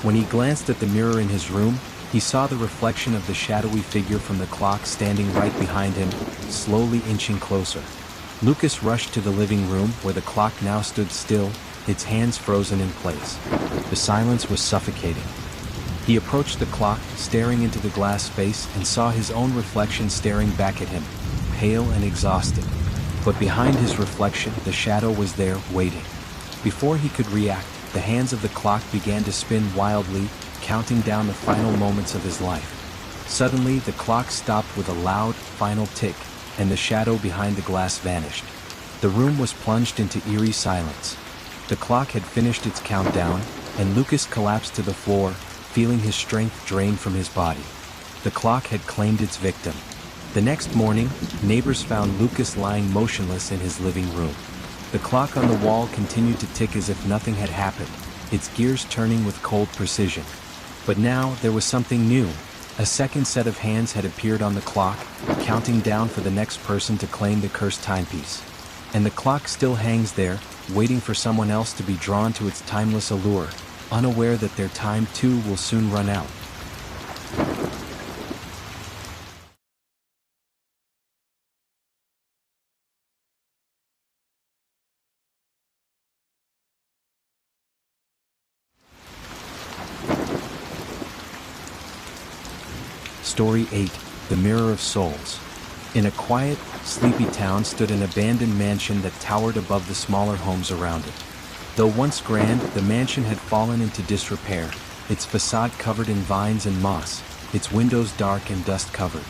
When he glanced at the mirror in his room, he saw the reflection of the shadowy figure from the clock standing right behind him, slowly inching closer. Lucas rushed to the living room, where the clock now stood still, its hands frozen in place. The silence was suffocating. He approached the clock, staring into the glass face, and saw his own reflection staring back at him, pale and exhausted. But behind his reflection, the shadow was there, waiting. Before he could react, the hands of the clock began to spin wildly, counting down the final moments of his life. Suddenly, the clock stopped with a loud, final tick, and the shadow behind the glass vanished. The room was plunged into eerie silence. The clock had finished its countdown, and Lucas collapsed to the floor, feeling his strength drained from his body. The clock had claimed its victim. The next morning, neighbors found Lucas lying motionless in his living room. The clock on the wall continued to tick as if nothing had happened, its gears turning with cold precision. But now, there was something new. A second set of hands had appeared on the clock, counting down for the next person to claim the cursed timepiece. And the clock still hangs there, waiting for someone else to be drawn to its timeless allure, unaware that their time too will soon run out. Story 8, The Mirror of Souls. In a quiet, sleepy town stood an abandoned mansion that towered above the smaller homes around it. Though once grand, the mansion had fallen into disrepair, its facade covered in vines and moss, its windows dark and dust-covered.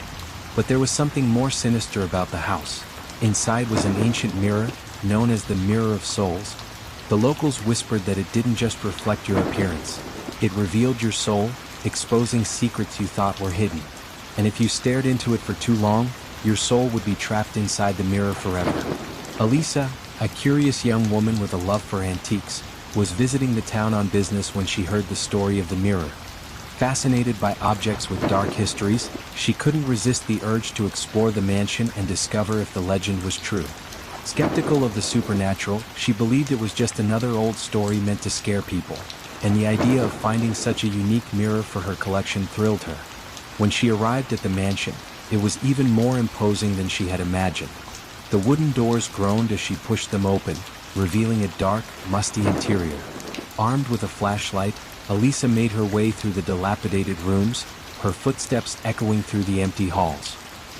But there was something more sinister about the house. Inside was an ancient mirror, known as the Mirror of Souls. The locals whispered that it didn't just reflect your appearance. It revealed your soul, exposing secrets you thought were hidden. And if you stared into it for too long, your soul would be trapped inside the mirror forever. Elisa, a curious young woman with a love for antiques, was visiting the town on business when she heard the story of the mirror. Fascinated by objects with dark histories, she couldn't resist the urge to explore the mansion and discover if the legend was true. Skeptical of the supernatural, she believed it was just another old story meant to scare people, and the idea of finding such a unique mirror for her collection thrilled her. When she arrived at the mansion, it was even more imposing than she had imagined. The wooden doors groaned as she pushed them open, revealing a dark, musty interior. Armed with a flashlight, Elisa made her way through the dilapidated rooms, her footsteps echoing through the empty halls.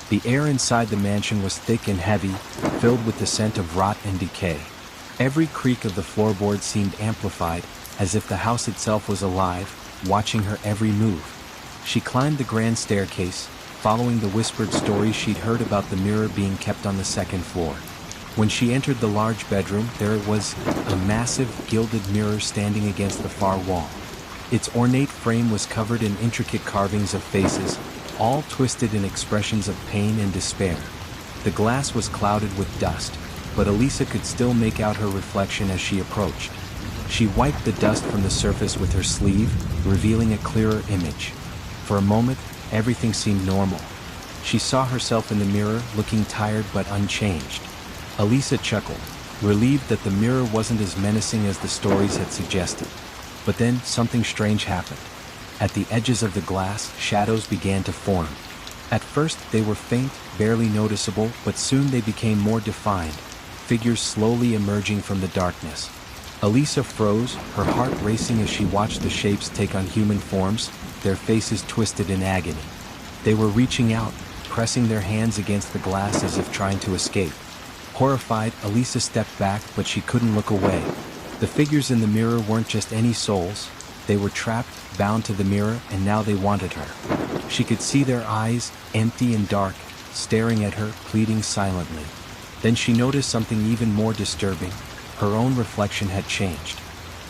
The air inside the mansion was thick and heavy, filled with the scent of rot and decay. Every creak of the floorboards seemed amplified, as if the house itself was alive, watching her every move. She climbed the grand staircase, following the whispered stories she'd heard about the mirror being kept on the second floor. When she entered the large bedroom, there it was, a massive, gilded mirror standing against the far wall. Its ornate frame was covered in intricate carvings of faces, all twisted in expressions of pain and despair. The glass was clouded with dust, but Elisa could still make out her reflection as she approached. She wiped the dust from the surface with her sleeve, revealing a clearer image. For a moment, everything seemed normal. She saw herself in the mirror, looking tired but unchanged. Elisa chuckled, relieved that the mirror wasn't as menacing as the stories had suggested. But then, something strange happened. At the edges of the glass, shadows began to form. At first, they were faint, barely noticeable, but soon they became more defined, figures slowly emerging from the darkness. Elisa froze, her heart racing as she watched the shapes take on human forms, their faces twisted in agony. They were reaching out, pressing their hands against the glass as if trying to escape. Horrified, Elisa stepped back, but she couldn't look away. The figures in the mirror weren't just any souls. They were trapped, bound to the mirror, and now they wanted her. She could see their eyes, empty and dark, staring at her, pleading silently. Then she noticed something even more disturbing. Her own reflection had changed.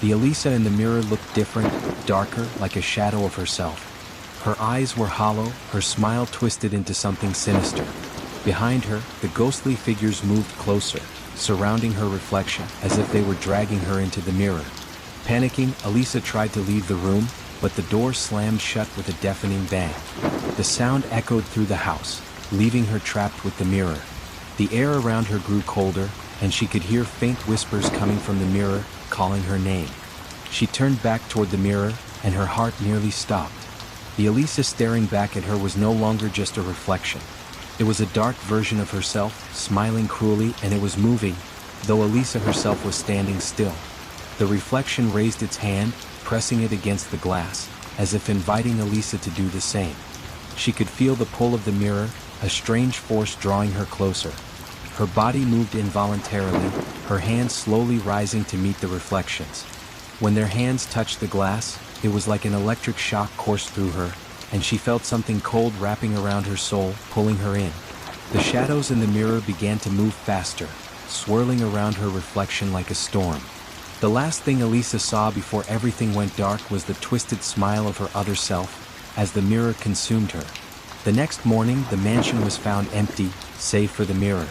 The Elisa in the mirror looked different, darker, like a shadow of herself. Her eyes were hollow, her smile twisted into something sinister. Behind her, the ghostly figures moved closer, surrounding her reflection, as if they were dragging her into the mirror. Panicking, Elisa tried to leave the room, but the door slammed shut with a deafening bang. The sound echoed through the house, leaving her trapped with the mirror. The air around her grew colder, and she could hear faint whispers coming from the mirror, calling her name. She turned back toward the mirror, and her heart nearly stopped. The Elisa staring back at her was no longer just a reflection. It was a dark version of herself, smiling cruelly, and it was moving, though Elisa herself was standing still. The reflection raised its hand, pressing it against the glass, as if inviting Elisa to do the same. She could feel the pull of the mirror, a strange force drawing her closer. Her body moved involuntarily, her hands slowly rising to meet the reflections. When their hands touched the glass, it was like an electric shock coursed through her, and she felt something cold wrapping around her soul, pulling her in. The shadows in the mirror began to move faster, swirling around her reflection like a storm. The last thing Elisa saw before everything went dark was the twisted smile of her other self, as the mirror consumed her. The next morning, the mansion was found empty, save for the mirror.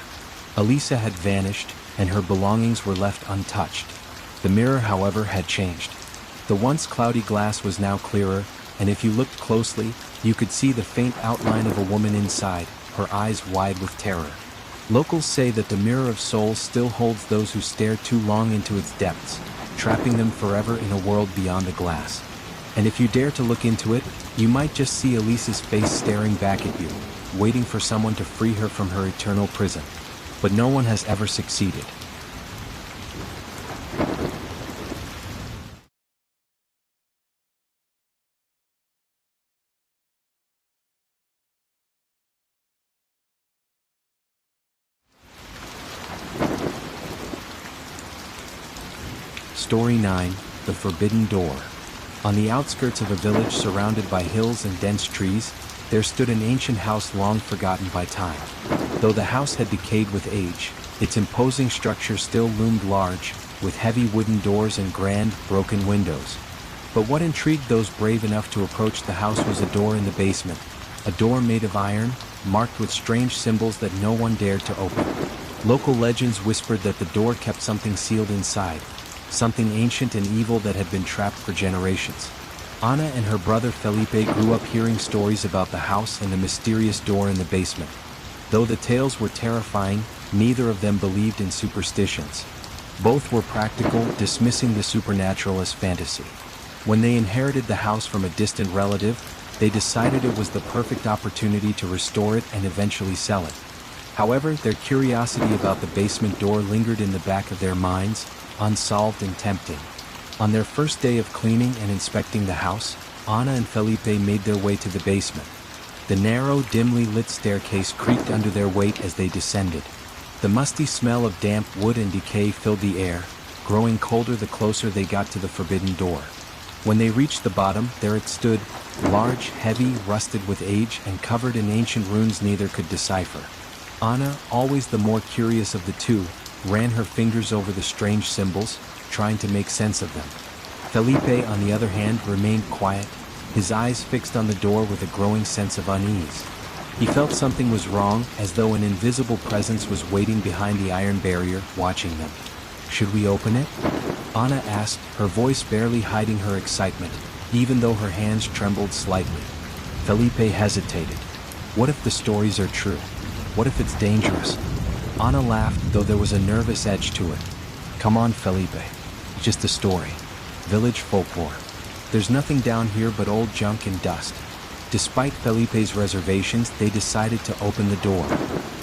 Elisa had vanished, and her belongings were left untouched. The mirror, however, had changed. The once cloudy glass was now clearer, and if you looked closely, you could see the faint outline of a woman inside, her eyes wide with terror. Locals say that the Mirror of Souls still holds those who stare too long into its depths, trapping them forever in a world beyond the glass. And if you dare to look into it, you might just see Elisa's face staring back at you, waiting for someone to free her from her eternal prison. But no one has ever succeeded. Story 9, The Forbidden Door. On the outskirts of a village surrounded by hills and dense trees, there stood an ancient house long forgotten by time. Though the house had decayed with age, Its imposing structure still loomed large, with heavy wooden doors and grand, broken windows. But what intrigued those brave enough to approach the house was a door in the basement, a door made of iron, marked with strange symbols that no one dared to open. Local legends whispered that the door kept something sealed inside, something ancient and evil that had been trapped for generations. Ana and her brother Felipe grew up hearing stories about the house and the mysterious door in the basement. Though the tales were terrifying, neither of them believed in superstitions. Both were practical, dismissing the supernatural as fantasy. When they inherited the house from a distant relative, they decided it was the perfect opportunity to restore it and eventually sell it. However, their curiosity about the basement door lingered in the back of their minds, unsolved and tempting. On their first day of cleaning and inspecting the house, Ana and Felipe made their way to the basement. The narrow, dimly lit staircase creaked under their weight as they descended. The musty smell of damp wood and decay filled the air, growing colder the closer they got to the forbidden door. When they reached the bottom, there it stood, large, heavy, rusted with age, and covered in ancient runes neither could decipher. Ana, always the more curious of the two, ran her fingers over the strange symbols, trying to make sense of them. Felipe, on the other hand, remained quiet, his eyes fixed on the door with a growing sense of unease. He felt something was wrong, as though an invisible presence was waiting behind the iron barrier, watching them. "Should we open it?" Ana asked, her voice barely hiding her excitement, even though her hands trembled slightly. Felipe hesitated. What if the stories are true? What if it's dangerous? Ana laughed, though there was a nervous edge to it. "Come on, Felipe. It's just a story. Village folklore. There's nothing down here but old junk and dust." Despite Felipe's reservations, they decided to open the door.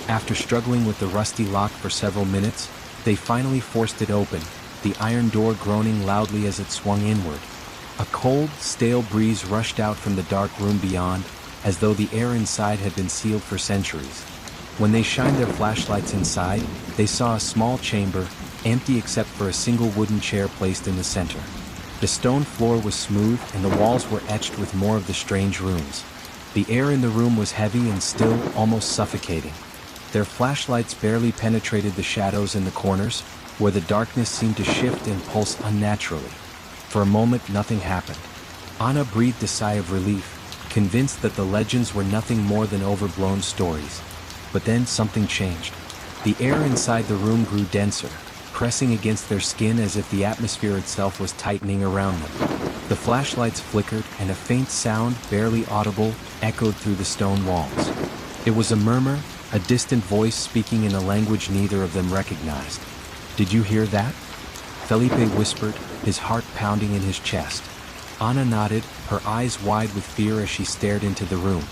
After struggling with the rusty lock for several minutes, they finally forced it open, the iron door groaning loudly as it swung inward. A cold, stale breeze rushed out from the dark room beyond, as though the air inside had been sealed for centuries. When they shined their flashlights inside, they saw a small chamber, empty except for a single wooden chair placed in the center. The stone floor was smooth and the walls were etched with more of the strange runes. The air in the room was heavy and still, almost suffocating. Their flashlights barely penetrated the shadows in the corners, where the darkness seemed to shift and pulse unnaturally. For a moment, nothing happened. Ana breathed a sigh of relief, convinced that the legends were nothing more than overblown stories. But then something changed. The air inside the room grew denser, pressing against their skin as if the atmosphere itself was tightening around them. The flashlights flickered, and a faint sound, barely audible, echoed through the stone walls. It was a murmur, a distant voice speaking in a language neither of them recognized. "Did you hear that?" Felipe whispered, his heart pounding in his chest. Ana nodded, her eyes wide with fear as she stared into the room.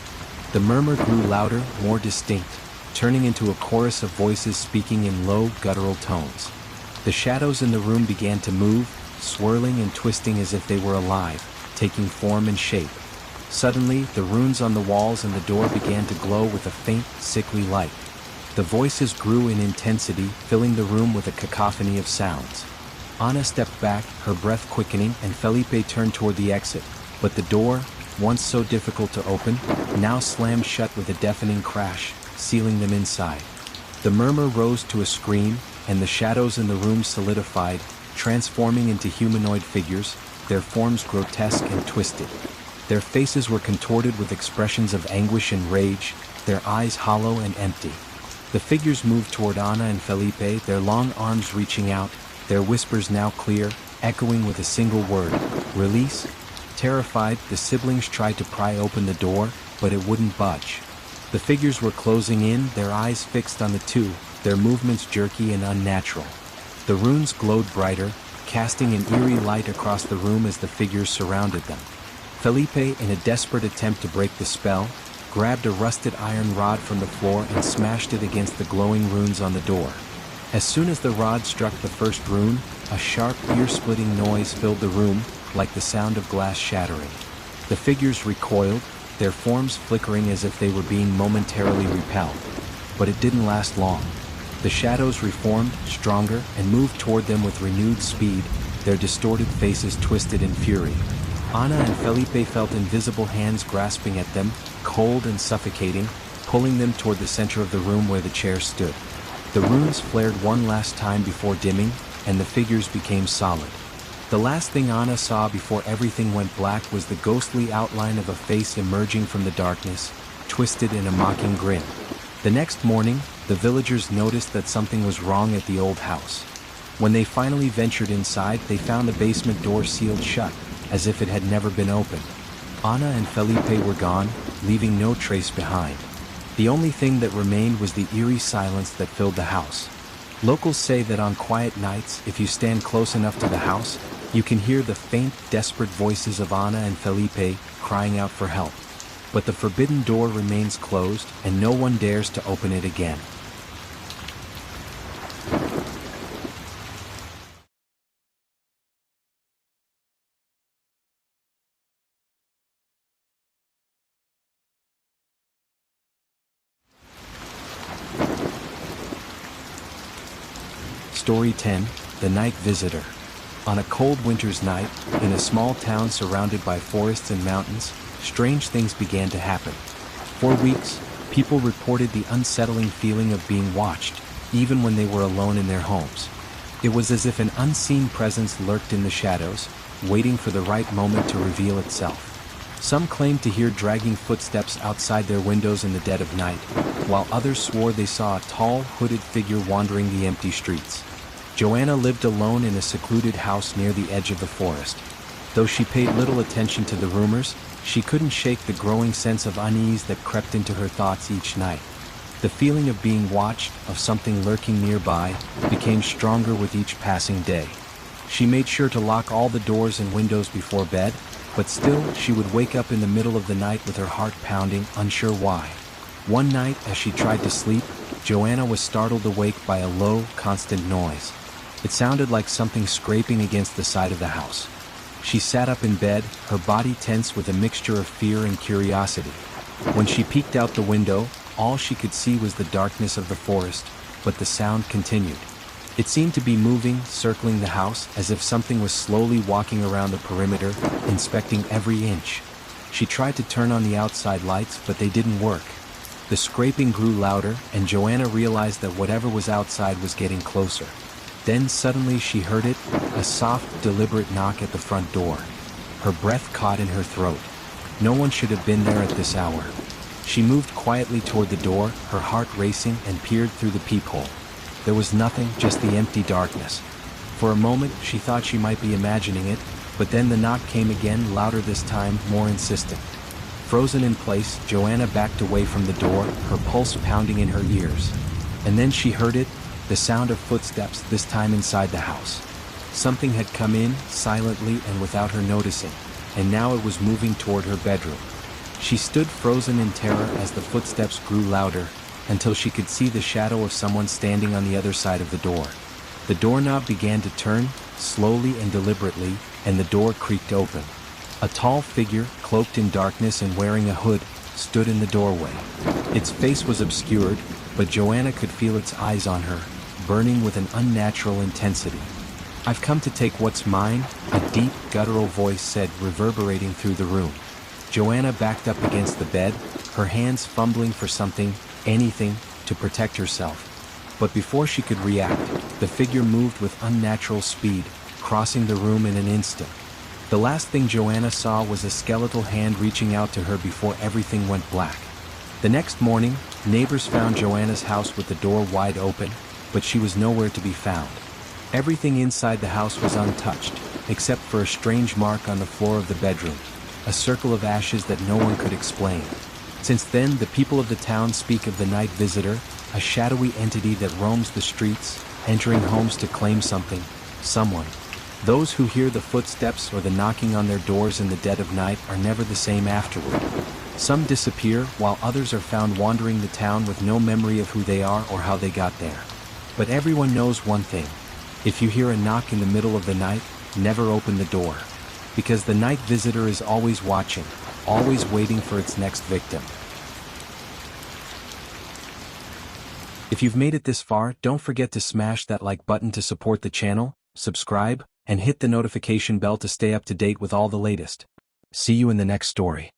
The murmur grew louder, more distinct, turning into a chorus of voices speaking in low, guttural tones. The shadows in the room began to move, swirling and twisting as if they were alive, taking form and shape. Suddenly, the runes on the walls and the door began to glow with a faint, sickly light. The voices grew in intensity, filling the room with a cacophony of sounds. Ana stepped back, her breath quickening, and Felipe turned toward the exit, but the door, once so difficult to open, now slammed shut with a deafening crash, sealing them inside. The murmur rose to a scream, and the shadows in the room solidified, transforming into humanoid figures, their forms grotesque and twisted. Their faces were contorted with expressions of anguish and rage, their eyes hollow and empty. The figures moved toward Ana and Felipe, their long arms reaching out, their whispers now clear, echoing with a single word, "Release." Terrified, the siblings tried to pry open the door, but it wouldn't budge. The figures were closing in, their eyes fixed on the two, their movements jerky and unnatural. The runes glowed brighter, casting an eerie light across the room as the figures surrounded them. Felipe, in a desperate attempt to break the spell, grabbed a rusted iron rod from the floor and smashed it against the glowing runes on the door. As soon as the rod struck the first rune, a sharp, ear-splitting noise filled the room, like the sound of glass shattering. The figures recoiled, their forms flickering as if they were being momentarily repelled. But it didn't last long. The shadows reformed, stronger, and moved toward them with renewed speed, their distorted faces twisted in fury. Ana and Felipe felt invisible hands grasping at them, cold and suffocating, pulling them toward the center of the room where the chair stood. The runes flared one last time before dimming, and the figures became solid. The last thing Anna saw before everything went black was the ghostly outline of a face emerging from the darkness, twisted in a mocking grin. The next morning, the villagers noticed that something was wrong at the old house. When they finally ventured inside, they found the basement door sealed shut, as if it had never been opened. Anna and Felipe were gone, leaving no trace behind. The only thing that remained was the eerie silence that filled the house. Locals say that on quiet nights, if you stand close enough to the house, you can hear the faint, desperate voices of Anna and Felipe crying out for help. But the forbidden door remains closed, and no one dares to open it again. Story 10, The Night Visitor. On a cold winter's night, in a small town surrounded by forests and mountains, strange things began to happen. For weeks, people reported the unsettling feeling of being watched, even when they were alone in their homes. It was as if an unseen presence lurked in the shadows, waiting for the right moment to reveal itself. Some claimed to hear dragging footsteps outside their windows in the dead of night, while others swore they saw a tall, hooded figure wandering the empty streets. Joanna lived alone in a secluded house near the edge of the forest. Though she paid little attention to the rumors, she couldn't shake the growing sense of unease that crept into her thoughts each night. The feeling of being watched, of something lurking nearby, became stronger with each passing day. She made sure to lock all the doors and windows before bed, but still she would wake up in the middle of the night with her heart pounding, unsure why. One night, as she tried to sleep, Joanna was startled awake by a low, constant noise. It sounded like something scraping against the side of the house. She sat up in bed, her body tense with a mixture of fear and curiosity. When she peeked out the window, all she could see was the darkness of the forest, but the sound continued. It seemed to be moving, circling the house, as if something was slowly walking around the perimeter, inspecting every inch. She tried to turn on the outside lights, but they didn't work. The scraping grew louder, and Joanna realized that whatever was outside was getting closer. Then suddenly she heard it, a soft, deliberate knock at the front door. Her breath caught in her throat. No one should have been there at this hour. She moved quietly toward the door, her heart racing, and peered through the peephole. There was nothing, just the empty darkness. For a moment, she thought she might be imagining it, but then the knock came again, louder this time, more insistent. Frozen in place, Joanna backed away from the door, her pulse pounding in her ears. And then she heard it, the sound of footsteps, this time inside the house. Something had come in, silently and without her noticing, and now it was moving toward her bedroom. She stood frozen in terror as the footsteps grew louder, until she could see the shadow of someone standing on the other side of the door. The doorknob began to turn, slowly and deliberately, and the door creaked open. A tall figure, cloaked in darkness and wearing a hood, stood in the doorway. Its face was obscured, but Joanna could feel its eyes on her, burning with an unnatural intensity. "I've come to take what's mine," a deep, guttural voice said, reverberating through the room. Joanna backed up against the bed, her hands fumbling for something, anything, to protect herself. But before she could react, the figure moved with unnatural speed, crossing the room in an instant. The last thing Joanna saw was a skeletal hand reaching out to her before everything went black. The next morning, neighbors found Joanna's house with the door wide open, but she was nowhere to be found. Everything inside the house was untouched, except for a strange mark on the floor of the bedroom, a circle of ashes that no one could explain. Since then, the people of the town speak of the night visitor, a shadowy entity that roams the streets, entering homes to claim something, someone. Those who hear the footsteps or the knocking on their doors in the dead of night are never the same afterward. Some disappear, while others are found wandering the town with no memory of who they are or how they got there. But everyone knows one thing. If you hear a knock in the middle of the night, never open the door. Because the night visitor is always watching, always waiting for its next victim. If you've made it this far, don't forget to smash that like button to support the channel, subscribe, and hit the notification bell to stay up to date with all the latest. See you in the next story.